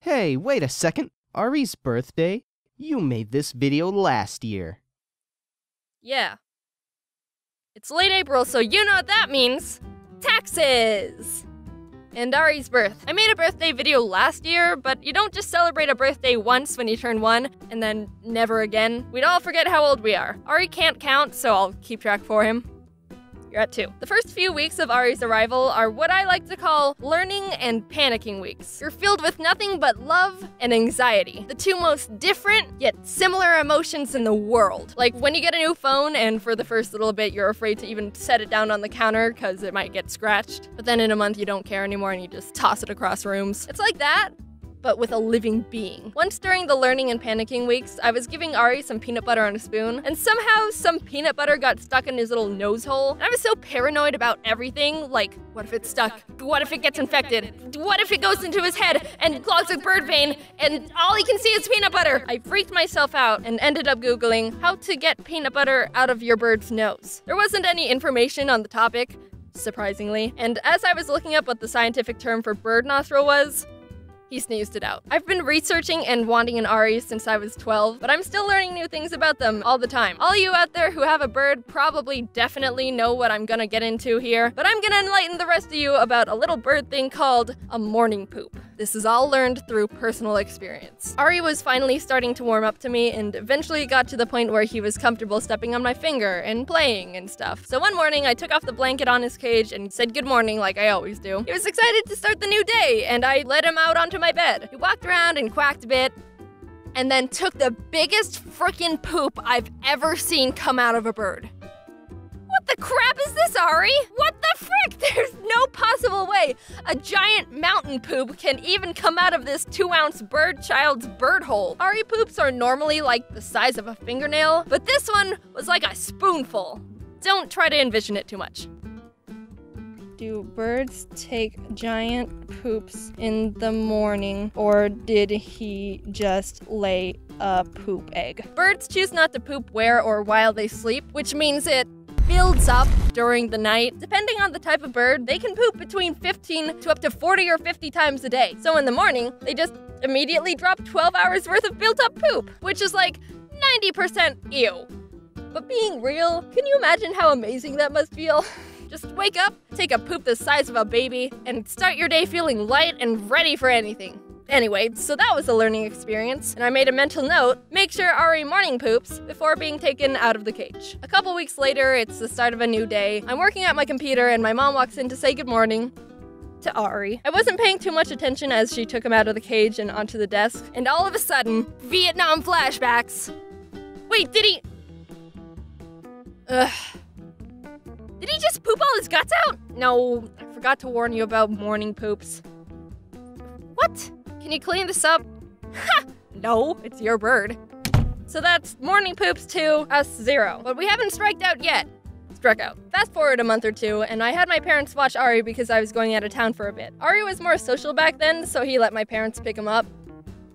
Hey, wait a second. Ari's birthday? You made this video last year. Yeah. It's late April, so you know what that means. Taxes! And Ari's birth. I made a birthday video last year, but you don't just celebrate a birthday once when you turn 1, and then never again. We'd all forget how old we are. Ari can't count, so I'll keep track for him. You're at 2. The first few weeks of Ari's arrival are what I like to call learning and panicking weeks. You're filled with nothing but love and anxiety. The two most different, yet similar emotions in the world. Like when you get a new phone and for the first little bit you're afraid to even set it down on the counter because it might get scratched. But then in a month you don't care anymore and you just toss it across rooms. It's like that, but with a living being. Once during the learning and panicking weeks, I was giving Ari some peanut butter on a spoon, and somehow some peanut butter got stuck in his little nose hole. And I was so paranoid about everything, like, what if it's stuck? What if it gets infected? What if it goes into his head and clogs his bird vein, and all he can see is peanut butter? I freaked myself out and ended up Googling how to get peanut butter out of your bird's nose. There wasn't any information on the topic, surprisingly, and as I was looking up what the scientific term for bird nostril was, he sneezed it out. I've been researching and wanting an Ari since I was 12, but I'm still learning new things about them all the time. All you out there who have a bird probably definitely know what I'm gonna get into here, but I'm gonna enlighten the rest of you about a little bird thing called a morning poop. This is all learned through personal experience. Ari was finally starting to warm up to me and eventually got to the point where he was comfortable stepping on my finger and playing and stuff. So one morning I took off the blanket on his cage and said good morning like I always do. He was excited to start the new day and I let him out onto my bed. He walked around and quacked a bit and then took the biggest frickin' poop I've ever seen come out of a bird. What the crap is this, Ari? What the frick? There's no possible way a giant mountain poop can even come out of this 2-ounce bird child's bird hole. Ari poops are normally like the size of a fingernail, but this one was like a spoonful. Don't try to envision it too much. Do birds take giant poops in the morning, or did he just lay a poop egg? Birds choose not to poop where or while they sleep, which means it builds up during the night. Depending on the type of bird, they can poop between 15 to up to 40 or 50 times a day. So in the morning, they just immediately drop 12 hours worth of built up poop, which is like 90% ew. But being real, can you imagine how amazing that must feel? Just wake up, take a poop the size of a baby, and start your day feeling light and ready for anything. Anyway, so that was a learning experience, and I made a mental note, make sure Ari morning poops before being taken out of the cage. A couple weeks later, it's the start of a new day. I'm working at my computer and my mom walks in to say good morning to Ari. I wasn't paying too much attention as she took him out of the cage and onto the desk, and all of a sudden, Vietnam flashbacks. Wait, did he... Did he just poop all his guts out? No, I forgot to warn you about morning poops. What? Can you clean this up? Ha! No, it's your bird. So that's morning poops 2, us 0. But we haven't striked out yet. Struck out. Fast forward a month or two, and I had my parents watch Ari because I was going out of town for a bit. Ari was more social back then, so he let my parents pick him up.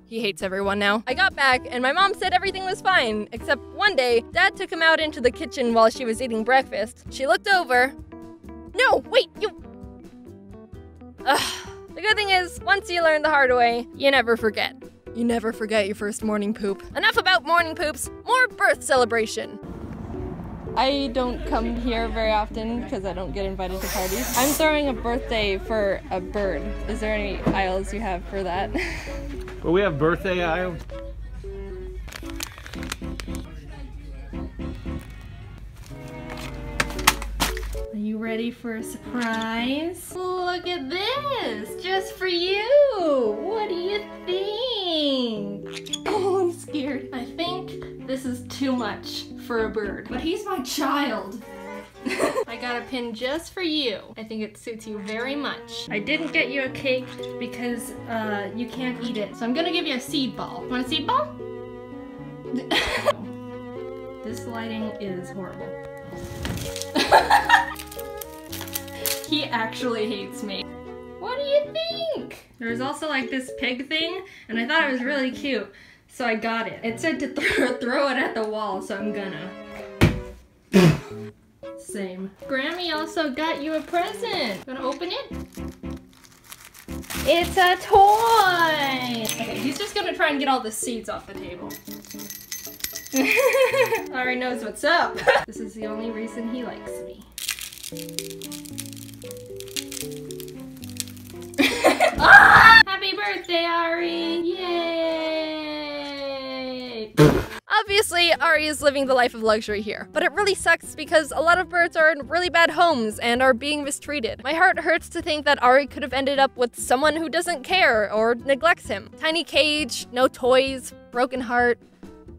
He hates everyone now. I got back, and my mom said everything was fine, except one day, Dad took him out into the kitchen while she was eating breakfast. She looked over. No, wait, you... Ugh. The good thing is, once you learn the hard way, you never forget. You never forget your first morning poop. Enough about morning poops, more birth celebration. I don't come here very often because I don't get invited to parties. I'm throwing a birthday for a bird. Is there any aisles you have for that? Well, we have birthday aisle. Are you ready for a surprise? Look at this, just for you. What do you think? Oh, I'm scared. I think this is too much for a bird, but he's my child. I got a pin just for you. I think it suits you very much. I didn't get you a cake because you can't eat it. So I'm gonna give you a seed ball. Want a seed ball? This lighting is horrible. He actually hates me. What do you think? There's also like this pig thing, and I thought it was really cute, so I got it. It said to throw it at the wall, so I'm gonna. Same. Grammy also got you a present. Gonna open it? It's a toy! gonna try and get all the seeds off the table. Ari knows what's up. This is the only reason he likes me. Ah! Happy birthday, Ari! Yay! Obviously, Ari is living the life of luxury here, but it really sucks because a lot of birds are in really bad homes and are being mistreated. My heart hurts to think that Ari could have ended up with someone who doesn't care or neglects him. Tiny cage, no toys, broken heart.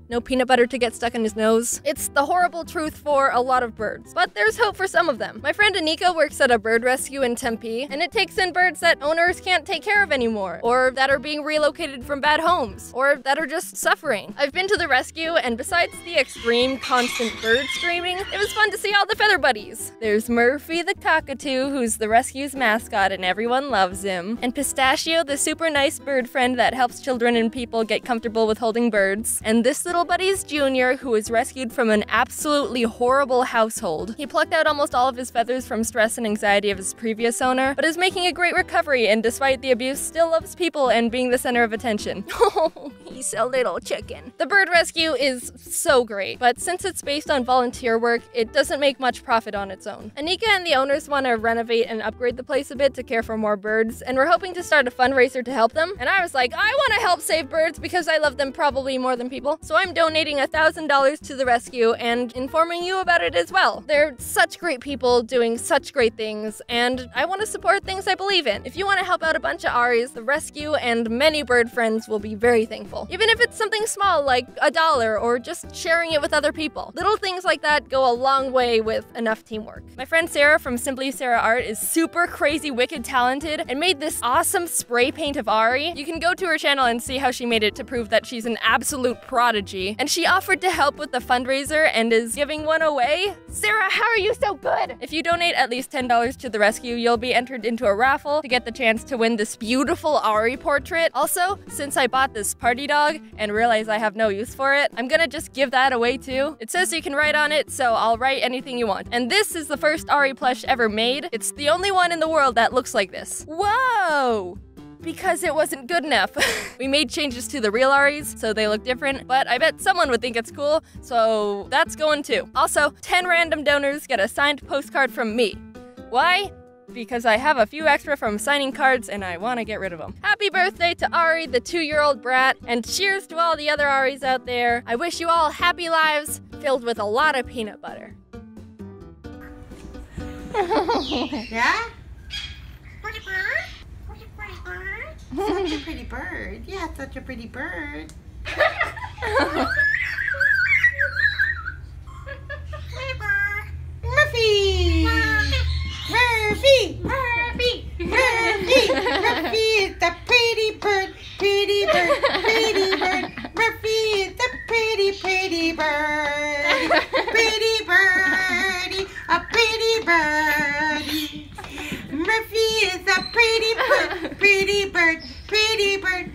No peanut butter to get stuck in his nose. It's the horrible truth for a lot of birds, but there's hope for some of them. My friend Anika works at a bird rescue in Tempe, and it takes in birds that owners can't take care of anymore, or that are being relocated from bad homes, or that are just suffering. I've been to the rescue, and besides the extreme constant bird screaming, it was fun to see all the feather buddies. There's Murphy the cockatoo, who's the rescue's mascot and everyone loves him, and Pistachio, the super nice bird friend that helps children and people get comfortable with holding birds, and this little buddy's Junior, who was rescued from an absolutely horrible household. He plucked out almost all of his feathers from stress and anxiety of his previous owner, but is making a great recovery and despite the abuse, still loves people and being the center of attention. Oh, he's a little chicken. The bird rescue is so great, but since it's based on volunteer work, it doesn't make much profit on its own. Anika and the owners want to renovate and upgrade the place a bit to care for more birds, and we're hoping to start a fundraiser to help them. And I was like, I want to help save birds because I love them probably more than people, so I'm donating $1,000 to the rescue and informing you about it as well. They're such great people doing such great things, and I want to support things I believe in. If you want to help out a bunch of Aris, the rescue and many bird friends will be very thankful. Even if it's something small like $1 or just sharing it with other people. Little things like that go a long way with enough teamwork. My friend Sarah from SimplySaraArt is super crazy wicked talented and made this awesome spray paint of Ari. You can go to her channel and see how she made it to prove that she's an absolute prodigy. And she offered to help with the fundraiser and is giving one away. Sarah, how are you so good? If you donate at least $10 to the rescue, you'll be entered into a raffle to get the chance to win this beautiful Ari portrait. Also, since I bought this party dog and realized I have no use for it, I'm gonna just give that away too. It says you can write on it, so I'll write anything you want. And this is the first Ari plush ever made. It's the only one in the world that looks like this. Whoa! Because it wasn't good enough. We made changes to the real Aris, so they look different, but I bet someone would think it's cool, so that's going too. Also, 10 random donors get a signed postcard from me. Why? Because I have a few extra from signing cards and I want to get rid of them. Happy birthday to Ari, the 2-year-old brat, and cheers to all the other Aris out there. I wish you all happy lives filled with a lot of peanut butter. Yeah? Such a pretty bird. Yeah, such a pretty bird. Murphy! Murphy! Murphy! Murphy! Murphy is the pretty bird. Pretty bird. Pretty bird. Murphy is the pretty, pretty bird. Pretty birdie. A pretty birdie. Murphy is a pretty bird. Pretty bird. Pretty bird.